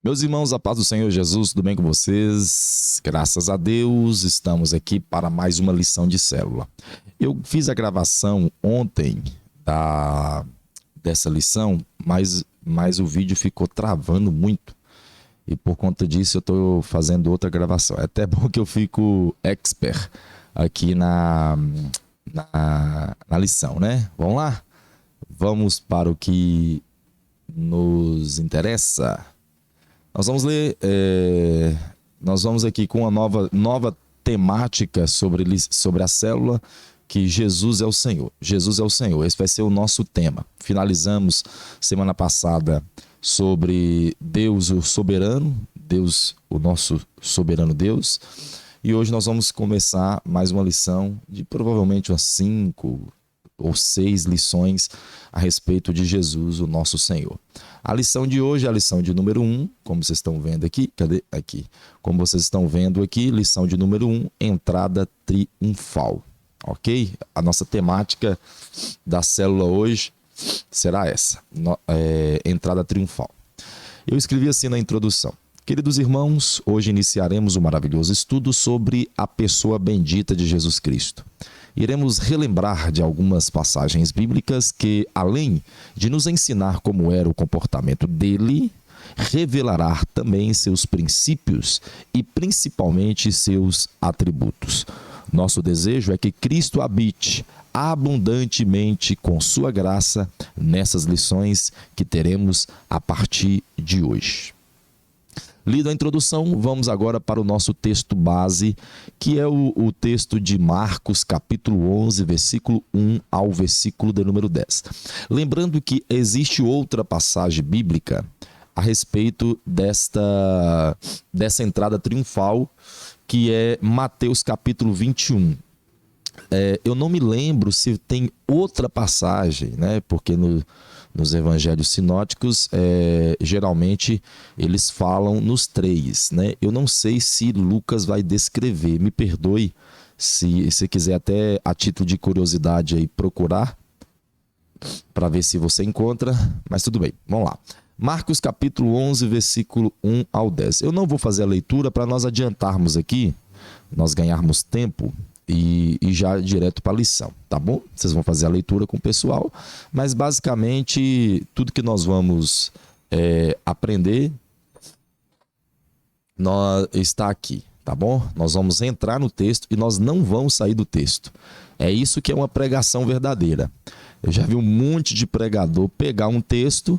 Meus irmãos, a paz do Senhor Jesus, tudo bem com vocês? Graças a Deus, estamos aqui para mais uma lição de célula. Eu fiz a gravação ontem dessa lição, mas o vídeo ficou travando muito. E por conta disso eu estou fazendo outra gravação. É até bom que eu fico expert aqui na lição, né? Vamos lá? Vamos para o que nos interessa. Nós vamos ler, nós vamos aqui com uma nova temática sobre a célula, que Jesus é o Senhor. Jesus é o Senhor, esse vai ser o nosso tema. Finalizamos semana passada sobre Deus, o soberano, Deus, o nosso soberano Deus. E hoje nós vamos começar mais uma lição de provavelmente umas 5 ou 6 lições a respeito de Jesus, o nosso Senhor. A lição de hoje é a lição de número 1, como vocês estão vendo aqui. Cadê? Aqui. Como vocês estão vendo aqui, lição de número 1, entrada triunfal. Ok? A nossa temática da célula hoje será essa, entrada triunfal. Eu escrevi assim na introdução. Queridos irmãos, hoje iniciaremos um maravilhoso estudo sobre a pessoa bendita de Jesus Cristo. Iremos relembrar de algumas passagens bíblicas que, além de nos ensinar como era o comportamento dele, revelará também seus princípios e principalmente seus atributos. Nosso desejo é que Cristo habite abundantemente com sua graça nessas lições que teremos a partir de hoje. Lida a introdução, vamos agora para o nosso texto base, que é o texto de Marcos, capítulo 11, versículo 1 ao versículo de número 10. Lembrando que existe outra passagem bíblica a respeito dessa entrada triunfal, que é Mateus, capítulo 21. Eu não me lembro se tem outra passagem, né? Porque nos evangelhos sinóticos, geralmente eles falam nos 3, né? Eu não sei se Lucas vai descrever, me perdoe se você quiser até a título de curiosidade aí procurar para ver se você encontra, mas tudo bem, vamos lá. Marcos capítulo 11, versículo 1 ao 10. Eu não vou fazer a leitura para nós adiantarmos aqui, nós ganharmos tempo e já direto para a lição, tá bom? Vocês vão fazer a leitura com o pessoal, mas basicamente tudo que nós vamos aprender está aqui, tá bom? Nós vamos entrar no texto e nós não vamos sair do texto. É isso que é uma pregação verdadeira. Eu já vi um monte de pregador pegar um texto,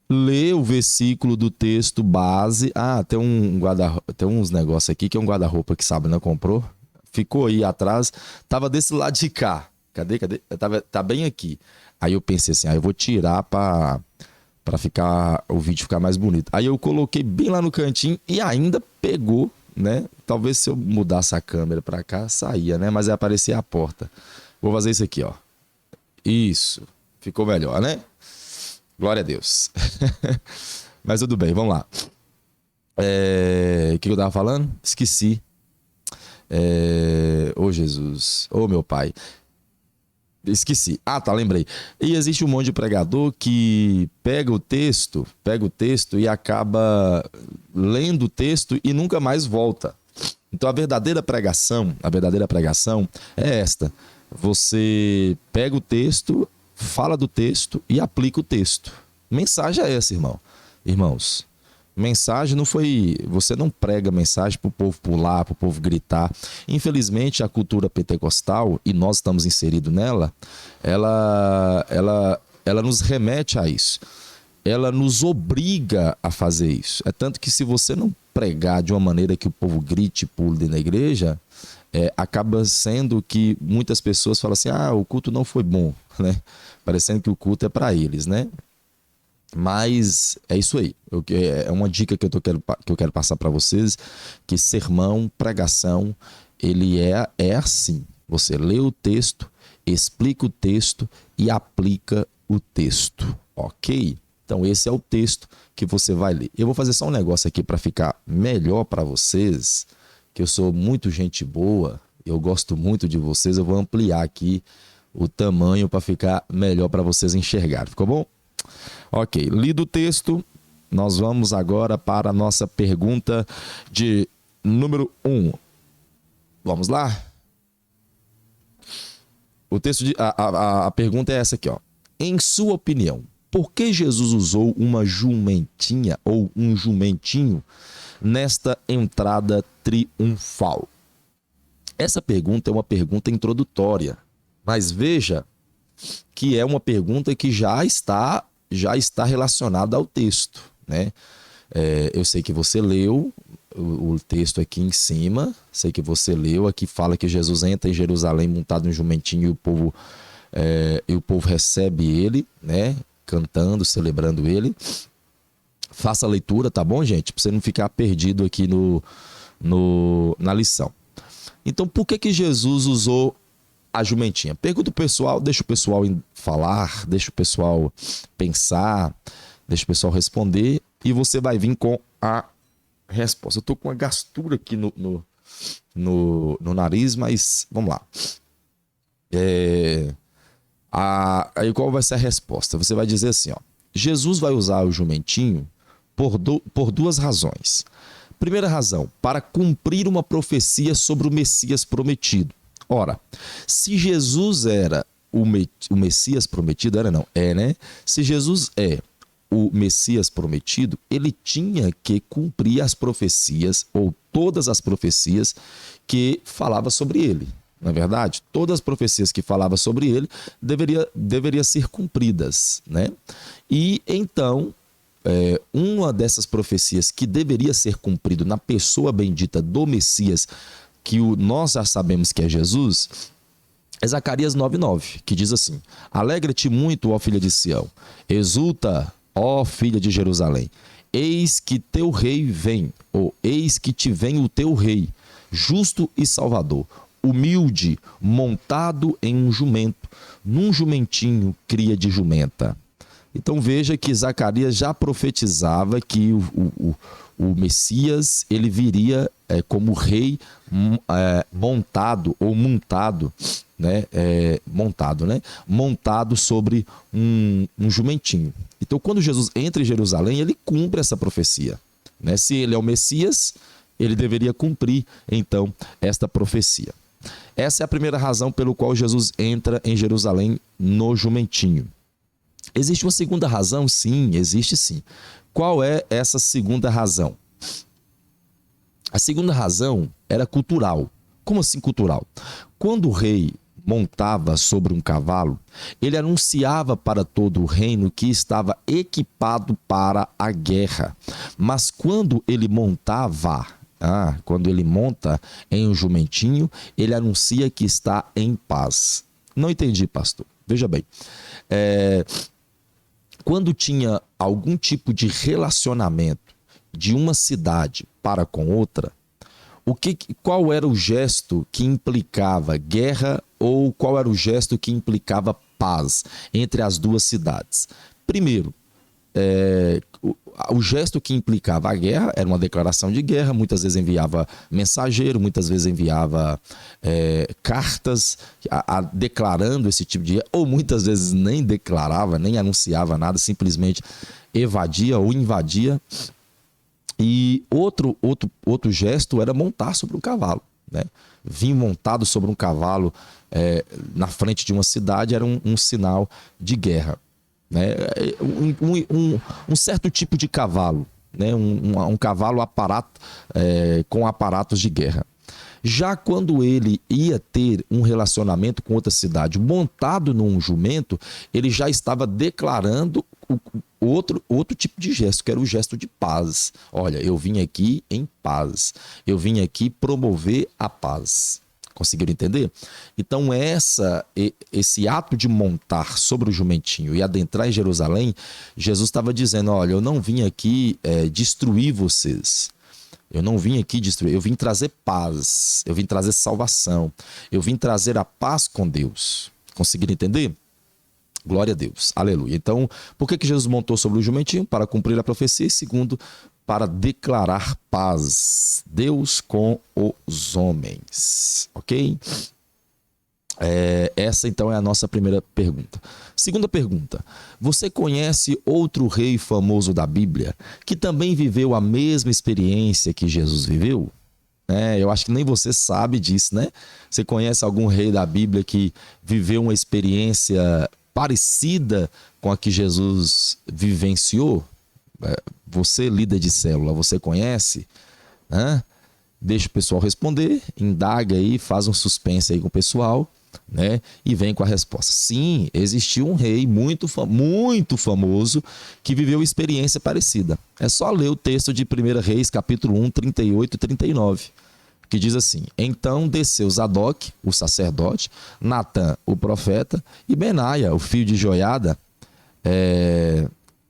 ler o versículo do texto base. Tem uns negócios aqui que é um guarda-roupa que Sabrina comprou. Ficou aí atrás, tava desse lado de cá. Cadê? Tá bem aqui. Aí eu pensei assim, eu vou tirar para o vídeo ficar mais bonito. Aí eu coloquei bem lá no cantinho e ainda pegou, né? Talvez se eu mudasse a câmera para cá, saía, né? Mas aí aparecia a porta. Vou fazer isso aqui, ó. Isso. Ficou melhor, né? Glória a Deus. Mas tudo bem, vamos lá. O que eu tava falando? Esqueci. Jesus, meu pai, esqueci. Lembrei. E existe um monte de pregador que pega o texto e acaba lendo o texto e nunca mais volta. Então a verdadeira pregação é esta: você pega o texto, fala do texto e aplica o texto. Mensagem é essa, irmãos. Mensagem não foi... Você não prega mensagem para o povo pular, para o povo gritar. Infelizmente, a cultura pentecostal, e nós estamos inseridos nela, ela nos remete a isso. Ela nos obriga a fazer isso. É tanto que se você não pregar de uma maneira que o povo grite e pule dentro da igreja, acaba sendo que muitas pessoas falam assim, o culto não foi bom, né? Parecendo que o culto é para eles, né? Mas é isso aí, é uma dica que eu quero passar para vocês, que sermão, pregação, ele é assim: você lê o texto, explica o texto e aplica o texto, ok? Então esse é o texto que você vai ler. Eu vou fazer só um negócio aqui para ficar melhor para vocês, que eu sou muito gente boa, eu gosto muito de vocês, eu vou ampliar aqui o tamanho para ficar melhor para vocês enxergarem, ficou bom? Ok, lido o texto, nós vamos agora para a nossa pergunta de número 1. Vamos lá? O texto a pergunta é essa aqui, ó. Em sua opinião, por que Jesus usou uma jumentinha ou um jumentinho nesta entrada triunfal? Essa pergunta é uma pergunta introdutória, mas veja que é uma pergunta que já está relacionada ao texto, né? Eu sei que você leu o texto aqui em cima, sei que você leu, aqui fala que Jesus entra em Jerusalém montado em um jumentinho e o povo recebe ele, né? Cantando, celebrando ele. Faça a leitura, tá bom, gente? Para você não ficar perdido aqui na lição. Então, por que Jesus usou a jumentinha? Pergunta o pessoal, deixa o pessoal falar, deixa o pessoal pensar, deixa o pessoal responder e você vai vir com a resposta. Eu tô com uma gastura aqui no nariz, mas vamos lá. Aí qual vai ser a resposta? Você vai dizer assim, ó. Jesus vai usar o jumentinho por duas razões. Primeira razão, para cumprir uma profecia sobre o Messias prometido. Ora, se Jesus era o Messias prometido, né? Se Jesus é o Messias prometido, ele tinha que cumprir as profecias, ou todas as profecias que falava sobre ele. Não é verdade? Todas as profecias que falavam sobre ele deveria ser cumpridas, né? E então, uma dessas profecias que deveria ser cumprido na pessoa bendita do Messias, que nós já sabemos que é Jesus, é Zacarias 9:9, que diz assim: Alegra-te muito, ó filha de Sião, exulta, ó filha de Jerusalém, eis que teu rei vem, ou eis que te vem o teu rei, justo e salvador, humilde, montado em um jumento, num jumentinho cria de jumenta. Então veja que Zacarias já profetizava que o Messias ele viria como rei montado ou montado, né? Montado sobre um jumentinho. Então quando Jesus entra em Jerusalém, ele cumpre essa profecia, né? Se ele é o Messias, ele deveria cumprir então esta profecia. Essa é a primeira razão pelo qual Jesus entra em Jerusalém no jumentinho. Existe uma segunda razão? Sim, existe sim. Qual é essa segunda razão? A segunda razão era cultural. Como assim cultural? Quando o rei montava sobre um cavalo, ele anunciava para todo o reino que estava equipado para a guerra. Mas quando ele monta em um jumentinho, ele anuncia que está em paz. Não entendi, pastor. Veja bem, quando tinha algum tipo de relacionamento de uma cidade para com outra, qual era o gesto que implicava guerra ou qual era o gesto que implicava paz entre as duas cidades? Primeiro, o gesto que implicava a guerra era uma declaração de guerra, muitas vezes enviava mensageiro, muitas vezes enviava cartas declarando esse tipo de guerra, ou muitas vezes nem declarava, nem anunciava nada, simplesmente evadia ou invadia. E outro gesto era montar sobre um cavalo, né? Vir montado sobre um cavalo na frente de uma cidade era um sinal de guerra, né? Um certo tipo de cavalo, né? Um cavalo com aparatos de guerra. Já quando ele ia ter um relacionamento com outra cidade montado num jumento, ele já estava declarando outro tipo de gesto, que era o gesto de paz. Olha, eu vim aqui em paz, eu vim aqui promover a paz. Conseguiram entender? Então esse ato de montar sobre o jumentinho e adentrar em Jerusalém, Jesus estava dizendo, olha, eu não vim aqui destruir vocês. Eu não vim aqui destruir, eu vim trazer paz, eu vim trazer salvação, eu vim trazer a paz com Deus. Conseguiram entender? Glória a Deus, aleluia. Então, por que Jesus montou sobre o jumentinho? Para cumprir a profecia e segundo, para declarar paz, Deus com os homens, ok? Essa então é a nossa primeira pergunta. Segunda pergunta: você conhece outro rei famoso da Bíblia que também viveu a mesma experiência que Jesus viveu? Eu acho que nem você sabe disso, né? Você conhece algum rei da Bíblia que viveu uma experiência parecida com a que Jesus vivenciou? Você, líder de célula, você conhece? Né? Deixa o pessoal responder, indaga aí, faz um suspense aí com o pessoal, né? E vem com a resposta. Sim, existiu um rei muito famoso que viveu experiência parecida. É só ler o texto de 1 Reis, capítulo 1, 38 e 39, que diz assim: então desceu Zadok, o sacerdote, Natã, o profeta, e Benaia, o filho de Joiada,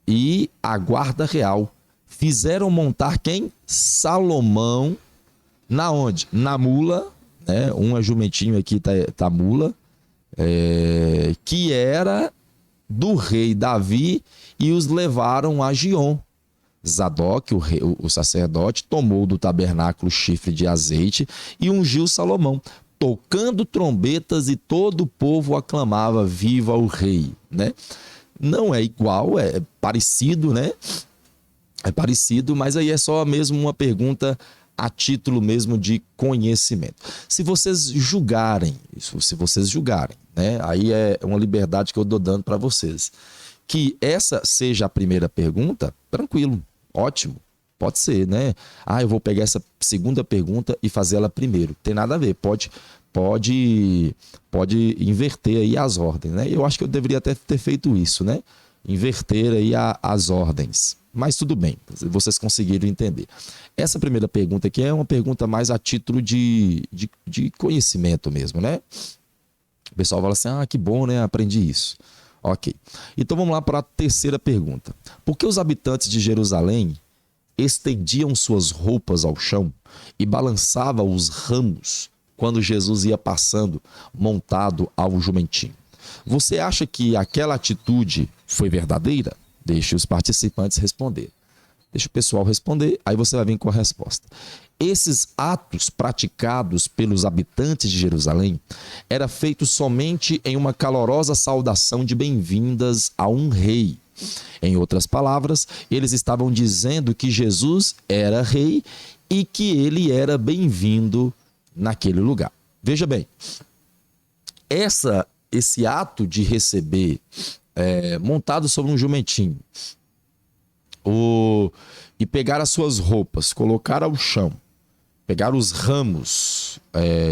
e a guarda real. Fizeram montar quem? Salomão. Na onde? Na mula, né? Um jumentinho aqui tá mula, que era do rei Davi, e os levaram a Gion. Zadok, o sacerdote, tomou do tabernáculo chifre de azeite e ungiu Salomão, tocando trombetas, e todo o povo aclamava: viva o rei, né? Não é igual, é parecido, né? É parecido, mas aí é só mesmo uma pergunta a título mesmo de conhecimento. Se vocês julgarem, né? Aí é uma liberdade que eu dou dando para vocês. Que essa seja a primeira pergunta, tranquilo, ótimo, pode ser, né? Eu vou pegar essa segunda pergunta e fazer ela primeiro. Tem nada a ver, pode inverter aí as ordens, né? Eu acho que eu deveria até ter feito isso, né? Inverter aí as ordens. Mas tudo bem, vocês conseguiram entender. Essa primeira pergunta aqui é uma pergunta mais a título de conhecimento mesmo, né? O pessoal fala assim: que bom, né? Aprendi isso. Ok. Então vamos lá para a terceira pergunta. Por que os habitantes de Jerusalém estendiam suas roupas ao chão e balançavam os ramos quando Jesus ia passando montado ao jumentinho? Você acha que aquela atitude foi verdadeira? Deixe os participantes responder. Deixa o pessoal responder, aí você vai vir com a resposta. Esses atos praticados pelos habitantes de Jerusalém eram feitos somente em uma calorosa saudação de bem-vindas a um rei. Em outras palavras, eles estavam dizendo que Jesus era rei e que ele era bem-vindo naquele lugar. Veja bem, esse ato de receber montado sobre um jumentinho, e pegar as suas roupas, colocar ao chão, pegar os ramos,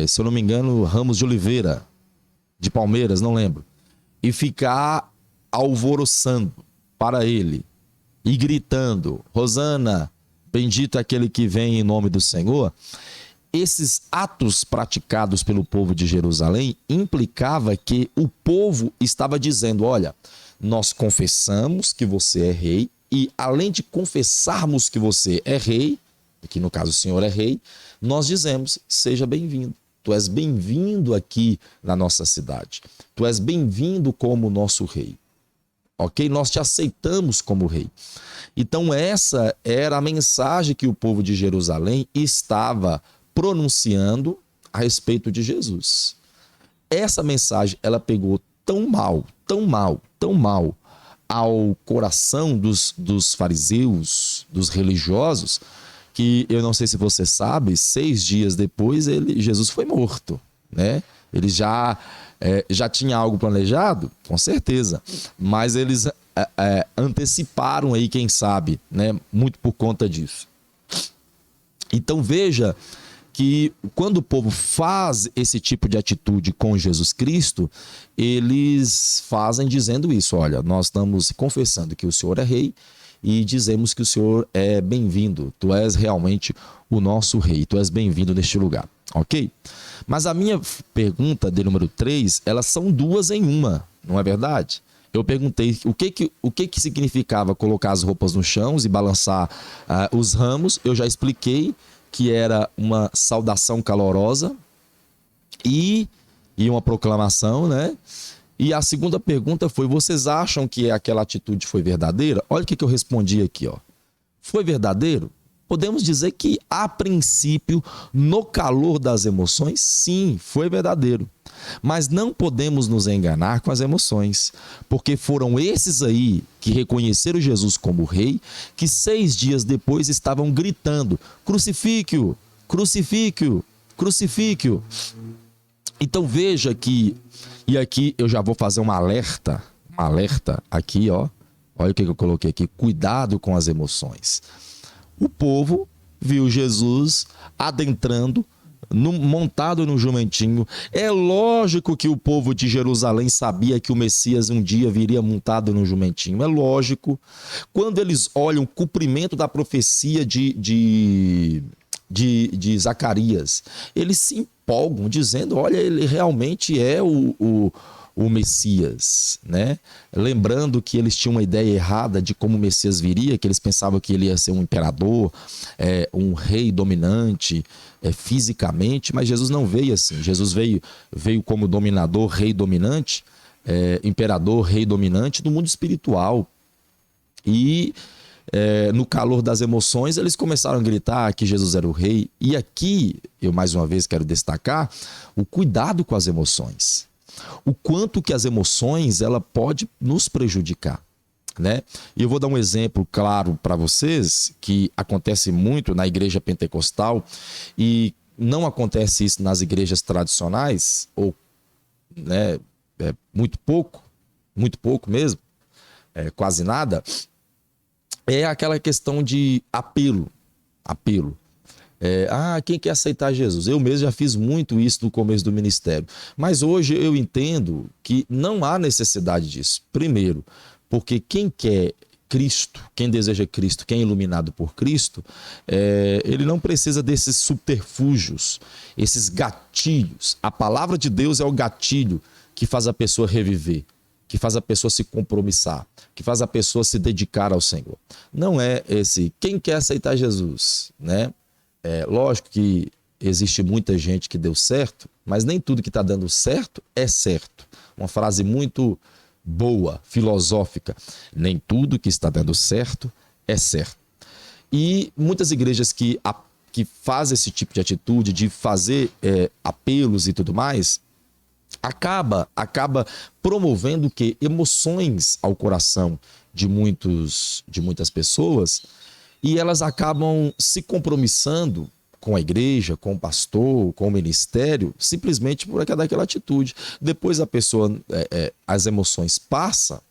se eu não me engano, ramos de oliveira, de palmeiras, não lembro, e ficar alvoroçando para ele e gritando: Hosana, bendito é aquele que vem em nome do Senhor. Esses atos praticados pelo povo de Jerusalém implicava que o povo estava dizendo: olha, nós confessamos que você é rei, e além de confessarmos que você é rei, que no caso o Senhor é rei, nós dizemos: seja bem-vindo. Tu és bem-vindo aqui na nossa cidade. Tu és bem-vindo como nosso rei. Ok? Nós te aceitamos como rei. Então essa era a mensagem que o povo de Jerusalém estava pronunciando a respeito de Jesus. Essa mensagem, ela pegou tão mal ao coração dos fariseus, dos religiosos, que eu não sei se você sabe, 6 dias depois Jesus foi morto, né? Eles já tinha algo planejado, com certeza, mas eles anteciparam aí, quem sabe, né? Muito por conta disso. Então veja que quando o povo faz esse tipo de atitude com Jesus Cristo, eles fazem dizendo isso: olha, nós estamos confessando que o Senhor é rei e dizemos que o Senhor é bem-vindo, tu és realmente o nosso rei, tu és bem-vindo neste lugar, ok? Mas a minha pergunta de número 3, elas são duas em uma, não é verdade? Eu perguntei o que significava colocar as roupas no chão e balançar os ramos. Eu já expliquei que era uma saudação calorosa e uma proclamação, né? E a segunda pergunta foi: vocês acham que aquela atitude foi verdadeira? Olha o que eu respondi aqui, ó. Foi verdadeiro? Podemos dizer que, a princípio, no calor das emoções, sim, foi verdadeiro. Mas não podemos nos enganar com as emoções, porque foram esses aí que reconheceram Jesus como rei, que 6 dias depois estavam gritando: crucifique-o, crucifique-o, crucifique-o. Então veja que, e aqui eu já vou fazer um alerta aqui, ó. Olha o que eu coloquei aqui: cuidado com as emoções. O povo viu Jesus adentrando, montado no jumentinho. É lógico que o povo de Jerusalém sabia que o Messias um dia viria montado no jumentinho. É lógico. Quando eles olham o cumprimento da profecia de Zacarias, eles se empolgam, dizendo: olha, ele realmente é o Messias, né? Lembrando que eles tinham uma ideia errada de como o Messias viria, que eles pensavam que ele ia ser um imperador, um rei dominante, fisicamente, mas Jesus não veio assim. Jesus veio como dominador, rei dominante, imperador, rei dominante do mundo espiritual. E no calor das emoções, eles começaram a gritar que Jesus era o rei. E aqui, eu mais uma vez quero destacar o cuidado com as emoções. O quanto que as emoções, ela pode nos prejudicar, né? E eu vou dar um exemplo claro para vocês, que acontece muito na igreja pentecostal e não acontece isso nas igrejas tradicionais, ou, né, muito pouco mesmo, quase nada. É aquela questão de apelo. Quem quer aceitar Jesus? Eu mesmo já fiz muito isso no começo do ministério. Mas hoje eu entendo que não há necessidade disso. Primeiro, porque quem quer Cristo, quem deseja Cristo, quem é iluminado por Cristo, ele não precisa desses subterfúgios, esses gatilhos. A palavra de Deus é o gatilho que faz a pessoa reviver, que faz a pessoa se compromissar, que faz a pessoa se dedicar ao Senhor. Não é esse quem quer aceitar Jesus, né? Lógico que existe muita gente que deu certo, mas nem tudo que está dando certo é certo. Uma frase muito boa, filosófica: nem tudo que está dando certo é certo. E muitas igrejas que fazem esse tipo de atitude, de fazer apelos e tudo mais, acaba promovendo que emoções ao coração de muitas pessoas, e elas acabam se compromissando com a igreja, com o pastor, com o ministério, simplesmente por aquela atitude. Depois a pessoa, as emoções passam,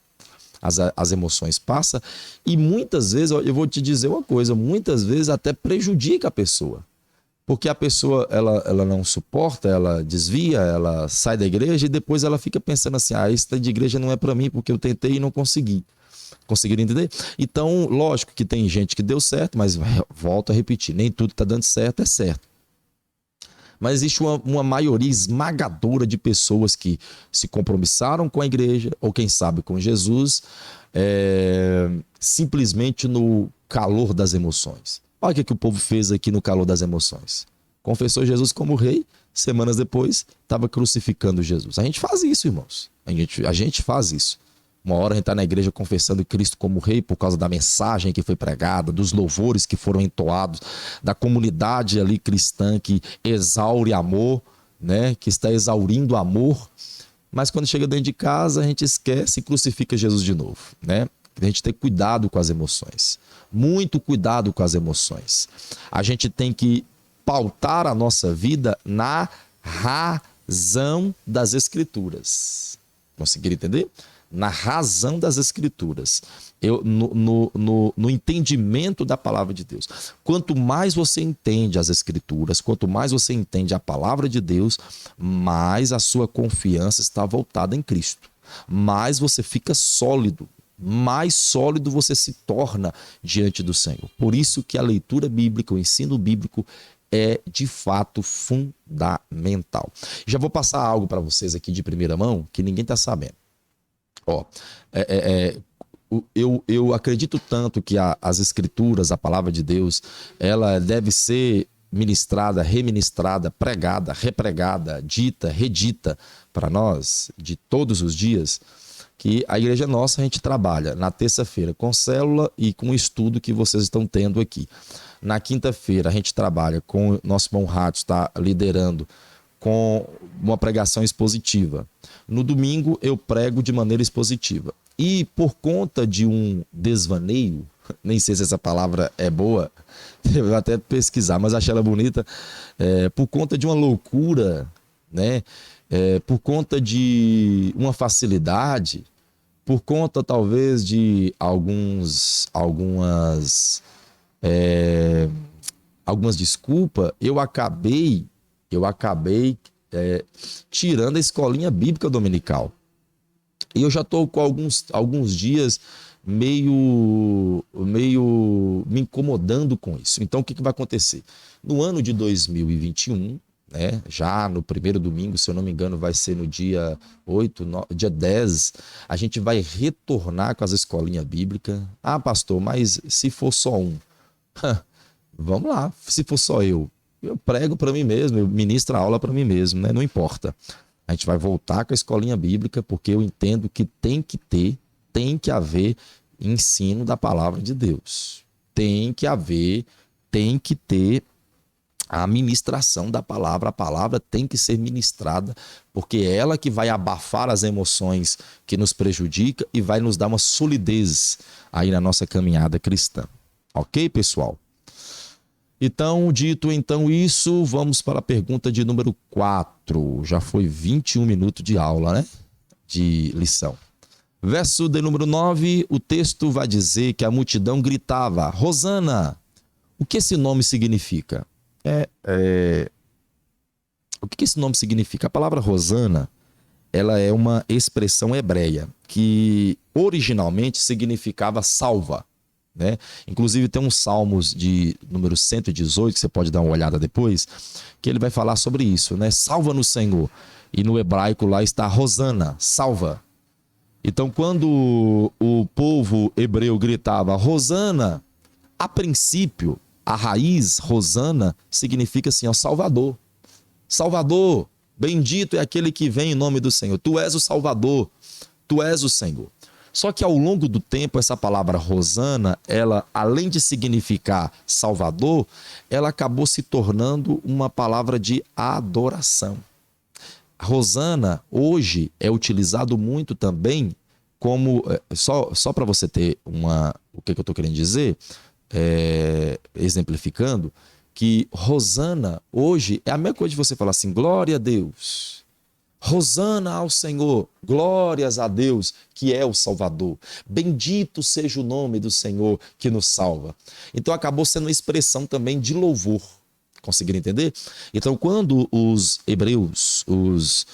e muitas vezes, eu vou te dizer uma coisa, muitas vezes até prejudica a pessoa. Porque a pessoa, ela não suporta, ela desvia, ela sai da igreja e depois ela fica pensando assim: isso de igreja não é para mim, porque eu tentei e não consegui. Conseguiram entender? Então, lógico que tem gente que deu certo, mas volto a repetir, nem tudo que está dando certo é certo. Mas existe uma maioria esmagadora de pessoas que se compromissaram com a igreja, ou quem sabe com Jesus, simplesmente no calor das emoções. Olha o que o povo fez aqui no calor das emoções. Confessou Jesus como rei, semanas depois estava crucificando Jesus. A gente faz isso, irmãos. A gente faz isso. Uma hora a gente está na igreja confessando Cristo como rei por causa da mensagem que foi pregada, dos louvores que foram entoados, da comunidade ali cristã que exaure amor, né? Que está exaurindo amor. Mas quando chega dentro de casa, a gente esquece e crucifica Jesus de novo, né? A gente tem que ter cuidado com as emoções. Muito cuidado com as emoções. A gente tem que pautar a nossa vida na razão das Escrituras. Conseguiram entender? Na razão das Escrituras, no entendimento da palavra de Deus. Quanto mais você entende as Escrituras, quanto mais você entende a palavra de Deus, mais a sua confiança está voltada em Cristo. Mais você fica sólido, mais sólido você se torna diante do Senhor. Por isso que a leitura bíblica, o ensino bíblico é de fato fundamental. Já vou passar algo para vocês aqui de primeira mão que ninguém está sabendo. Eu acredito tanto que as Escrituras, a palavra de Deus, ela deve ser ministrada, reministrada, pregada, repregada, dita, redita para nós de todos os dias, que a igreja nossa a gente trabalha na terça-feira com célula e com o estudo que vocês estão tendo aqui. Na quinta-feira a gente trabalha com o nosso irmão Rato, está liderando com uma pregação expositiva. No domingo eu prego de maneira expositiva. E por conta de um desvaneio, nem sei se essa palavra é boa, eu vou até pesquisar, mas achei ela bonita, por conta de uma loucura, né? Por conta de uma facilidade, por conta talvez de algumas desculpas, eu acabei tirando a escolinha bíblica dominical. E eu já estou com alguns dias meio me incomodando com isso. Então, o que vai acontecer? No ano de 2021, né, já no primeiro domingo, se eu não me engano, vai ser no dia 8, dia 10, a gente vai retornar com as escolinhas bíblicas. Ah, pastor, mas se for só um? Vamos lá, se for só eu prego para mim mesmo, eu ministro a aula para mim mesmo, né? Não importa. A gente vai voltar com a escolinha bíblica, porque eu entendo que tem que haver ensino da palavra de Deus. Tem que ter a ministração da palavra. A palavra tem que ser ministrada, porque é ela que vai abafar as emoções que nos prejudicam e vai nos dar uma solidez aí na nossa caminhada cristã. Ok, pessoal? Então, dito isso, vamos para a pergunta de número 4. Já foi 21 minutos de aula, né? De lição. Verso de número 9, o texto vai dizer que a multidão gritava: Hosana! O que esse nome significa? O que esse nome significa? A palavra Hosana, ela é uma expressão hebreia que originalmente significava salva. Né? Inclusive tem uns salmos de número 118, que você pode dar uma olhada depois, que ele vai falar sobre isso, né? Salva no Senhor. E no hebraico lá está Hosana, salva. Então quando o povo hebreu gritava Hosana, a princípio, a raiz Hosana significa assim, ó, Salvador. Salvador, bendito é aquele que vem em nome do Senhor. Tu és o Salvador, tu és o Senhor. Só que ao longo do tempo, essa palavra Hosana, ela, além de significar Salvador, ela acabou se tornando uma palavra de adoração. Hosana, hoje, é utilizado muito também como... Só para você ter o que eu estou querendo dizer, exemplificando, que Hosana, hoje, é a mesma coisa de você falar assim, glória a Deus. Hosana ao Senhor, glórias a Deus, que é o Salvador. Bendito seja o nome do Senhor que nos salva. Então acabou sendo uma expressão também de louvor. Conseguiram entender? Então quando os hebreus, os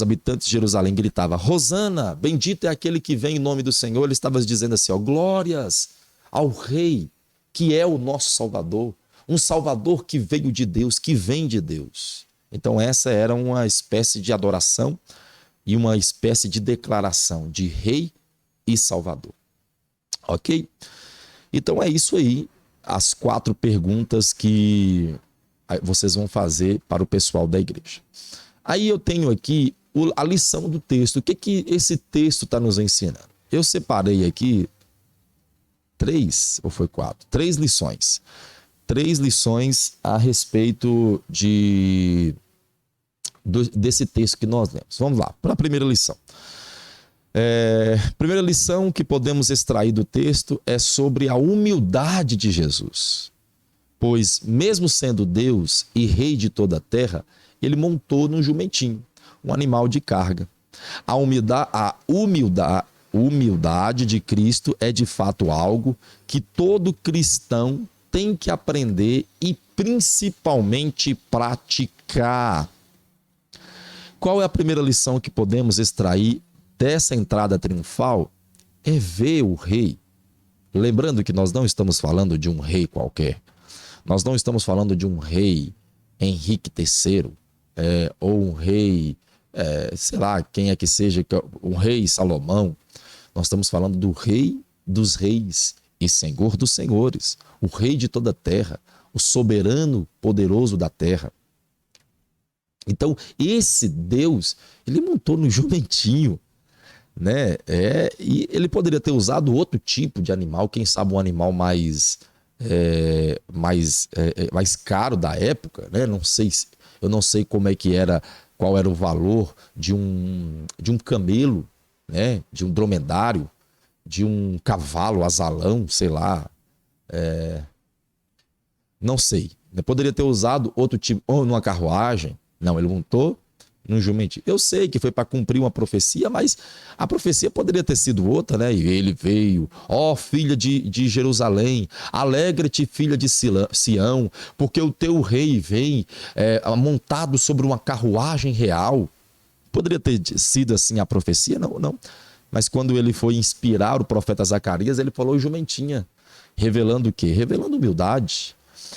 habitantes de Jerusalém gritavam Hosana, bendito é aquele que vem em nome do Senhor, ele estava dizendo assim, ó, glórias ao Rei, que é o nosso Salvador. Um Salvador que veio de Deus, que vem de Deus. Então essa era uma espécie de adoração e uma espécie de declaração de Rei e Salvador. Ok? Então é isso aí, as 4 perguntas que vocês vão fazer para o pessoal da igreja. Aí eu tenho aqui a lição do texto. O que esse texto está nos ensinando? Eu separei aqui 3 ou foi 4? 3 lições. 3 lições a respeito desse texto que nós lemos. Vamos lá, para a primeira lição. Primeira lição que podemos extrair do texto é sobre a humildade de Jesus. Pois, mesmo sendo Deus e Rei de toda a terra, ele montou num jumentinho, um animal de carga. A humildade de Cristo é de fato algo que todo cristão tem que aprender e principalmente praticar. Qual é a primeira lição que podemos extrair dessa entrada triunfal? É ver o rei. Lembrando que nós não estamos falando de um rei qualquer. Nós não estamos falando de um rei Henrique III, ou um rei, sei lá, quem é que seja, um rei Salomão. Nós estamos falando do Rei dos Reis e Senhor dos Senhores, o Rei de toda a terra, o soberano poderoso da terra. Então, esse Deus, ele montou no jumentinho, né? E ele poderia ter usado outro tipo de animal, quem sabe um animal mais caro da época, né? Não sei, eu não sei como é que era, qual era o valor de um camelo, né? De um dromedário, de um cavalo asalão, sei lá. Não sei. Poderia ter usado outro tipo, ou numa carruagem. Não, ele montou num jumentinho. Eu sei que foi para cumprir uma profecia, mas a profecia poderia ter sido outra, né? E ele veio, ó filha de Jerusalém, alegra-te, filha de Sião, porque o teu rei vem montado sobre uma carruagem real. Poderia ter sido assim a profecia? Não, não. Mas quando ele foi inspirar o profeta Zacarias, ele falou jumentinha, revelando o quê? Revelando humildade.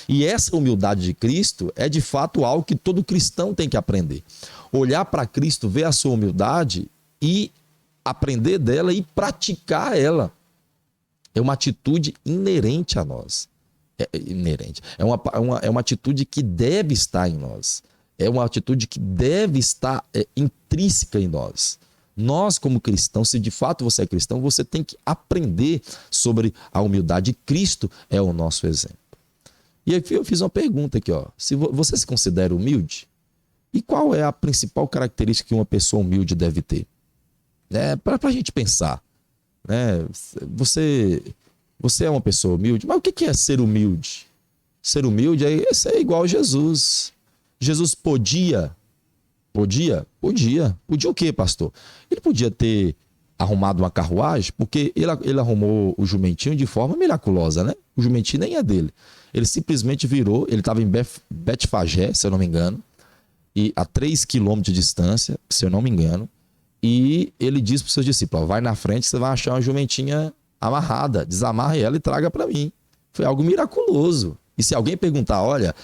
E essa humildade de Cristo é de fato algo que todo cristão tem que aprender. Olhar para Cristo, ver a sua humildade e aprender dela e praticar ela. É uma atitude inerente a nós. Inerente. É uma atitude que deve estar em nós. É uma atitude que deve estar intrínseca em nós. Nós, como cristãos, se de fato você é cristão, você tem que aprender sobre a humildade. Cristo é o nosso exemplo. E aqui eu fiz uma pergunta aqui, ó. Se você se considera humilde? E qual é a principal característica que uma pessoa humilde deve ter? Para a gente pensar. Né? Você é uma pessoa humilde, mas o que é ser humilde? Ser humilde é ser igual a Jesus. Jesus podia? Podia o quê, pastor? Ele podia ter arrumado uma carruagem, porque ele arrumou o jumentinho de forma miraculosa, né? O jumentinho nem é dele. Ele simplesmente virou, ele estava em Betfagé, se eu não me engano, e a 3 quilômetros de distância, se eu não me engano, e ele disse para os seus discípulos, vai na frente, você vai achar uma jumentinha amarrada, desamarre ela e traga para mim. Foi algo miraculoso. E se alguém perguntar, olha,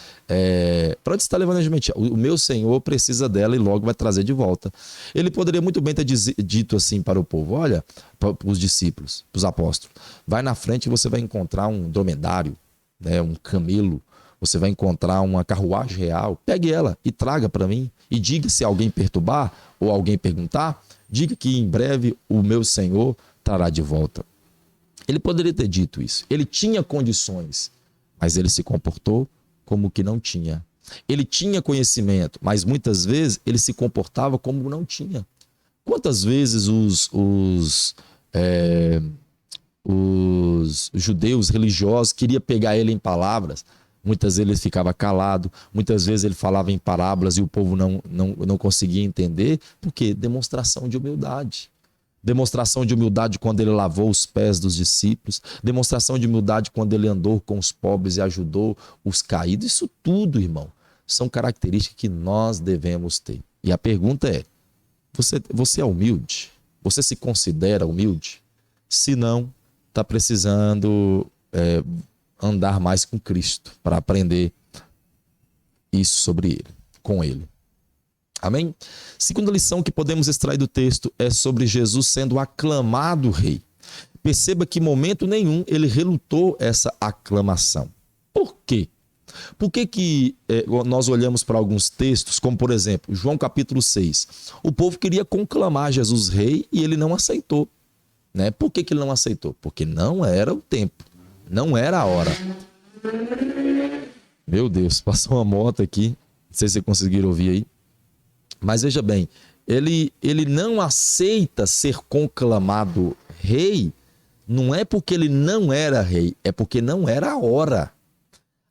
para onde você está levando a jumentinha? O meu Senhor precisa dela e logo vai trazer de volta. Ele poderia muito bem ter dito assim para o povo, olha, para os discípulos, para os apóstolos, vai na frente e você vai encontrar um dromedário, né, um camelo, você vai encontrar uma carruagem real, pegue ela e traga para mim e diga, se alguém perturbar ou alguém perguntar, diga que em breve o meu Senhor trará de volta. Ele poderia ter dito isso, ele tinha condições, mas ele se comportou como que não tinha. Ele tinha conhecimento, mas muitas vezes ele se comportava como não tinha. Quantas vezes os judeus religiosos queriam pegar ele em palavras? Muitas vezes ele ficava calado, muitas vezes ele falava em parábolas e o povo não conseguia entender, porque demonstração de humildade. Demonstração de humildade quando ele lavou os pés dos discípulos, demonstração de humildade quando ele andou com os pobres e ajudou os caídos. Isso tudo, irmão, são características que nós devemos ter. E a pergunta é, você é humilde? Você se considera humilde? Se não, está precisando andar mais com Cristo para aprender isso sobre ele, com ele. Amém? Segunda lição que podemos extrair do texto é sobre Jesus sendo aclamado rei. Perceba que em momento nenhum ele relutou essa aclamação. Por quê? Por que nós olhamos para alguns textos, como por exemplo, João capítulo 6. O povo queria conclamar Jesus rei e ele não aceitou. Né? Por que ele não aceitou? Porque não era o tempo, não era a hora. Meu Deus, passou uma moto aqui, não sei se vocês conseguiram ouvir aí. Mas veja bem, ele não aceita ser conclamado rei, não é porque ele não era rei, é porque não era a hora.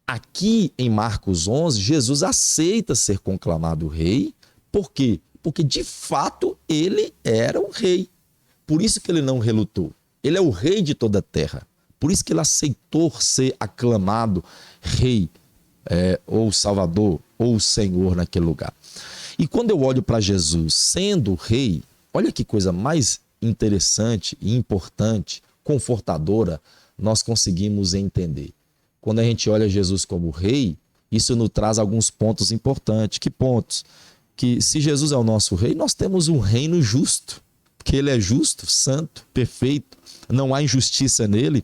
Aqui em Marcos 11, Jesus aceita ser conclamado rei, por quê? Porque de fato ele era o rei. Por isso que ele não relutou. Ele é o rei de toda a terra. Por isso que ele aceitou ser aclamado rei, ou salvador, ou senhor naquele lugar. E quando eu olho para Jesus sendo rei, olha que coisa mais interessante e importante, confortadora, nós conseguimos entender. Quando a gente olha Jesus como rei, isso nos traz alguns pontos importantes. Que pontos? Que se Jesus é o nosso rei, nós temos um reino justo, porque ele é justo, santo, perfeito, não há injustiça nele.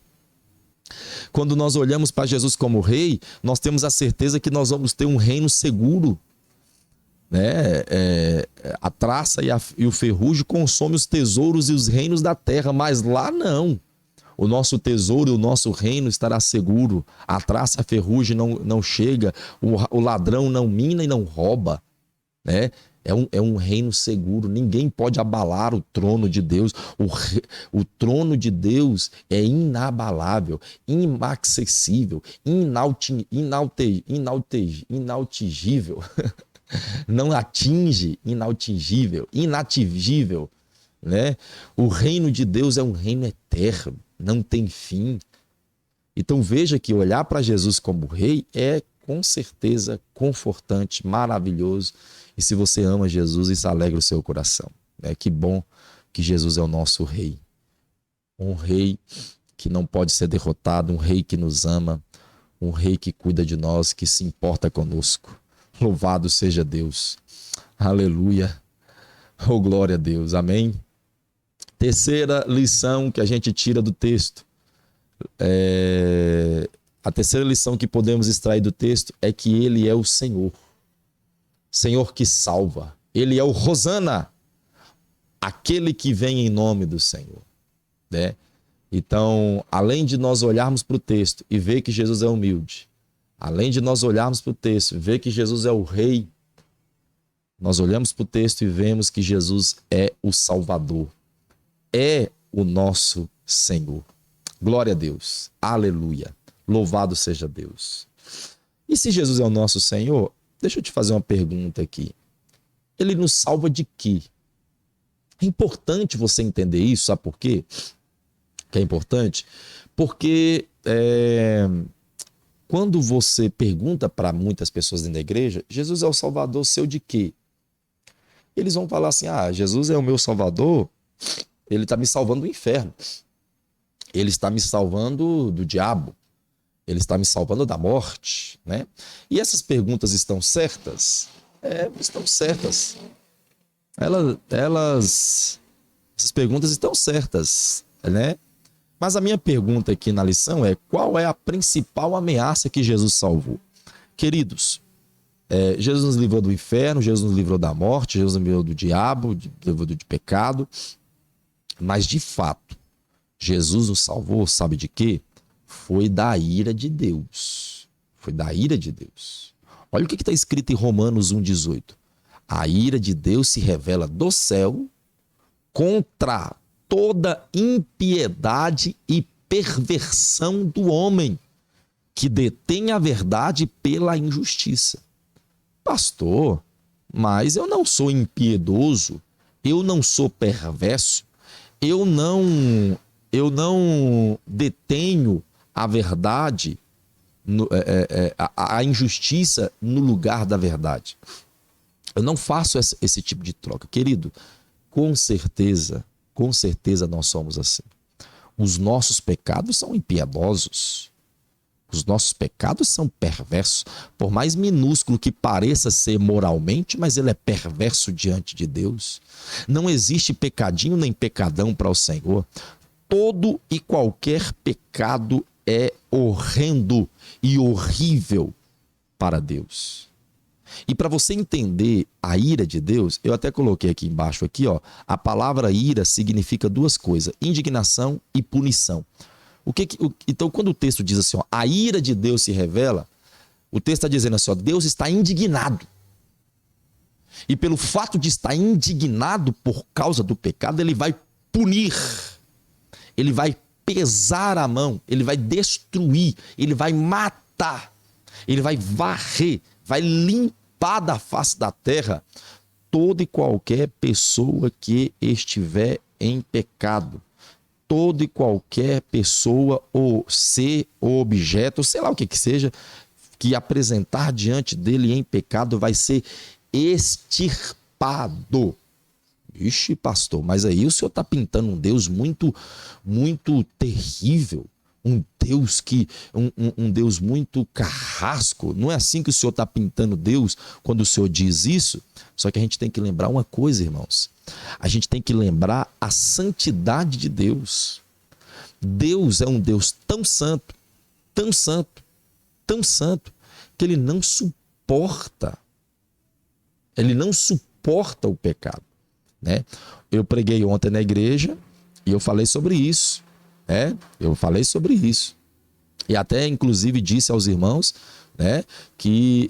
Quando nós olhamos para Jesus como rei, nós temos a certeza que nós vamos ter um reino seguro. Né? A traça e o ferrugem consomem os tesouros e os reinos da terra, mas lá não. O nosso tesouro e o nosso reino estará seguro. A traça e a ferrugem não chega. O ladrão não mina e não rouba, né? É um reino seguro. Ninguém pode abalar o trono de Deus. O trono de Deus é inabalável, inacessível, inautingível. Não atinge, inatingível, inatingível, né? O reino de Deus é um reino eterno, não tem fim. Então veja que olhar para Jesus como rei é com certeza confortante, maravilhoso. E se você ama Jesus, isso alegra o seu coração, né? Que bom que Jesus é o nosso rei. Um rei que não pode ser derrotado, um rei que nos ama, um rei que cuida de nós, que se importa conosco. Louvado seja Deus. Aleluia. Oh, glória a Deus. Amém. Terceira lição que a gente tira do texto. A terceira lição que podemos extrair do texto é que ele é o Senhor. Senhor que salva. Ele é o Hosana, aquele que vem em nome do Senhor, né? Então, além de nós olharmos para o texto e ver que Jesus é humilde, além de nós olharmos para o texto e ver que Jesus é o Rei, nós olhamos para o texto e vemos que Jesus é o Salvador, é o nosso Senhor. Glória a Deus, aleluia, louvado seja Deus. E se Jesus é o nosso Senhor, deixa eu te fazer uma pergunta aqui. Ele nos salva de quê? É importante você entender isso, sabe por quê? Que é importante? Porque quando você pergunta para muitas pessoas dentro da igreja, Jesus é o Salvador seu de quê? Eles vão falar assim, Jesus é o meu Salvador, ele está me salvando do inferno, ele está me salvando do diabo, ele está me salvando da morte, né? E essas perguntas estão certas? Estão certas. Essas perguntas estão certas, né? Mas a minha pergunta aqui na lição é: qual é a principal ameaça que Jesus salvou? Queridos, Jesus nos livrou do inferno, Jesus nos livrou da morte, Jesus nos livrou do diabo, livrou do pecado. Mas, de fato, Jesus nos salvou, sabe de quê? Foi da ira de Deus. Foi da ira de Deus. Olha o que está escrito em Romanos 1,18. A ira de Deus se revela do céu contra toda impiedade e perversão do homem que detém a verdade pela injustiça. Pastor, mas eu não sou impiedoso, eu não sou perverso, eu não detenho a verdade, a injustiça no lugar da verdade. Eu não faço esse tipo de troca. Querido, com certeza nós somos assim. Os nossos pecados são impiedosos. Os nossos pecados são perversos. Por mais minúsculo que pareça ser moralmente, mas ele é perverso diante de Deus. Não existe pecadinho nem pecadão para o Senhor. Todo e qualquer pecado é horrendo e horrível para Deus. E para você entender a ira de Deus, eu até coloquei aqui embaixo, a palavra ira significa duas coisas: indignação e punição. Então, quando o texto diz assim, a ira de Deus se revela, o texto está dizendo assim, Deus está indignado. E pelo fato de estar indignado por causa do pecado, ele vai punir, ele vai pesar a mão, ele vai destruir, ele vai matar, ele vai varrer, vai limpar da face da terra toda e qualquer pessoa que estiver em pecado. Toda e qualquer pessoa, ou ser, ou objeto, ou sei lá o que seja, que apresentar diante dele em pecado vai ser extirpado. Ixi, pastor, mas aí o senhor está pintando um Deus muito, muito terrível. Um Deus um Deus muito carrasco. Não é assim que o Senhor está pintando Deus quando o Senhor diz isso? Só que a gente tem que lembrar uma coisa, irmãos. A gente tem que lembrar a santidade de Deus. Deus é um Deus tão santo, tão santo, tão santo, que ele não suporta. Ele não suporta o pecado, né? Eu preguei ontem na igreja e eu falei sobre isso. Eu falei sobre isso. E até, inclusive, disse aos irmãos, né, que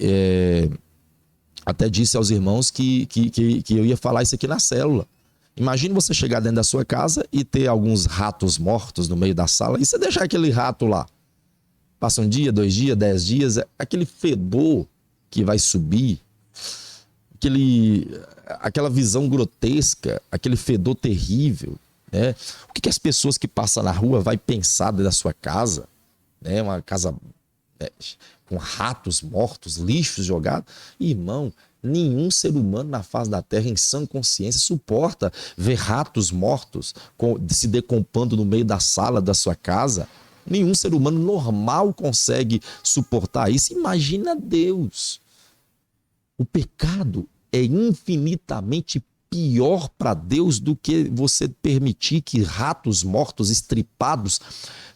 eu ia falar isso aqui na célula. Imagine você chegar dentro da sua casa e ter alguns ratos mortos no meio da sala e você deixar aquele rato lá. Passa um dia, 2 dias, 10 dias, aquele fedor que vai subir, aquela visão grotesca, aquele fedor terrível, né? O que as pessoas que passam na rua vai pensar da sua casa, né? Uma casa com ratos mortos, lixos jogados. Irmão, nenhum ser humano na face da terra em sã consciência suporta ver ratos mortos se decompondo no meio da sala da sua casa. Nenhum ser humano normal consegue suportar isso. Imagina Deus. O pecado é infinitamente pior para Deus do que você permitir que ratos mortos, estripados,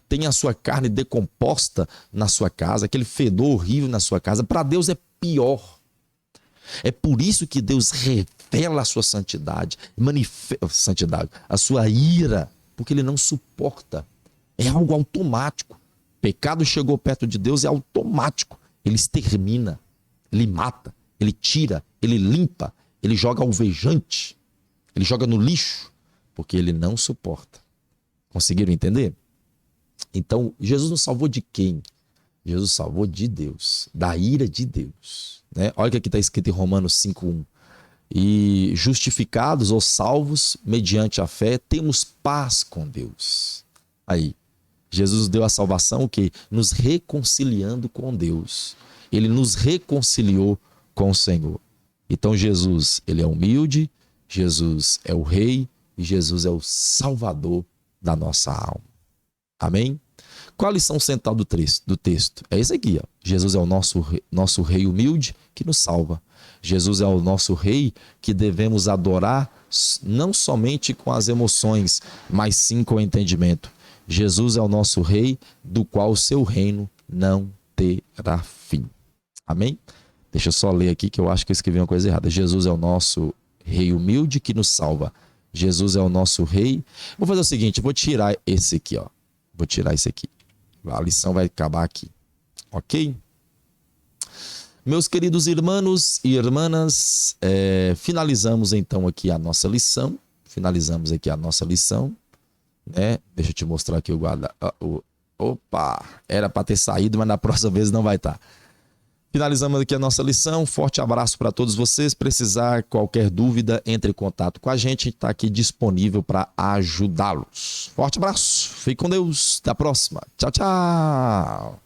tenham a sua carne decomposta na sua casa, aquele fedor horrível na sua casa. Para Deus é pior. É por isso que Deus revela a sua santidade, a sua ira, porque ele não suporta. É algo automático. Pecado chegou perto de Deus, é automático. Ele extermina, ele mata, ele tira, ele limpa, ele joga alvejante, ele joga no lixo, porque ele não suporta. Conseguiram entender? Então, Jesus nos salvou de quem? Jesus salvou de Deus, da ira de Deus. Né? Olha o que aqui está escrito em Romanos 5:1. E justificados ou salvos mediante a fé, temos paz com Deus. Aí, Jesus deu a salvação o quê? Nos reconciliando com Deus. Ele nos reconciliou com o Senhor. Então Jesus, ele é humilde, Jesus é o rei e Jesus é o salvador da nossa alma. Amém? Qual a lição central do texto? É isso aqui, ó. Jesus é o nosso rei humilde que nos salva. Jesus é o nosso rei que devemos adorar não somente com as emoções, mas sim com o entendimento. Jesus é o nosso rei, do qual o seu reino não terá fim. Amém? Deixa eu só ler aqui que eu acho que eu escrevi uma coisa errada. Jesus é o nosso rei humilde que nos salva. Jesus é o nosso rei. Vou fazer o seguinte, vou tirar esse aqui, ó. Vou tirar esse aqui. A lição vai acabar aqui. Ok? Meus queridos irmãos e irmãs, finalizamos então aqui a nossa lição. Né? Deixa eu te mostrar aqui o guarda. Opa! Era para ter saído, mas na próxima vez não vai estar. Finalizamos aqui a nossa lição. Forte abraço para todos vocês. Precisar qualquer dúvida, entre em contato com a gente. A gente está aqui disponível para ajudá-los. Forte abraço. Fique com Deus. Até a próxima. Tchau, tchau.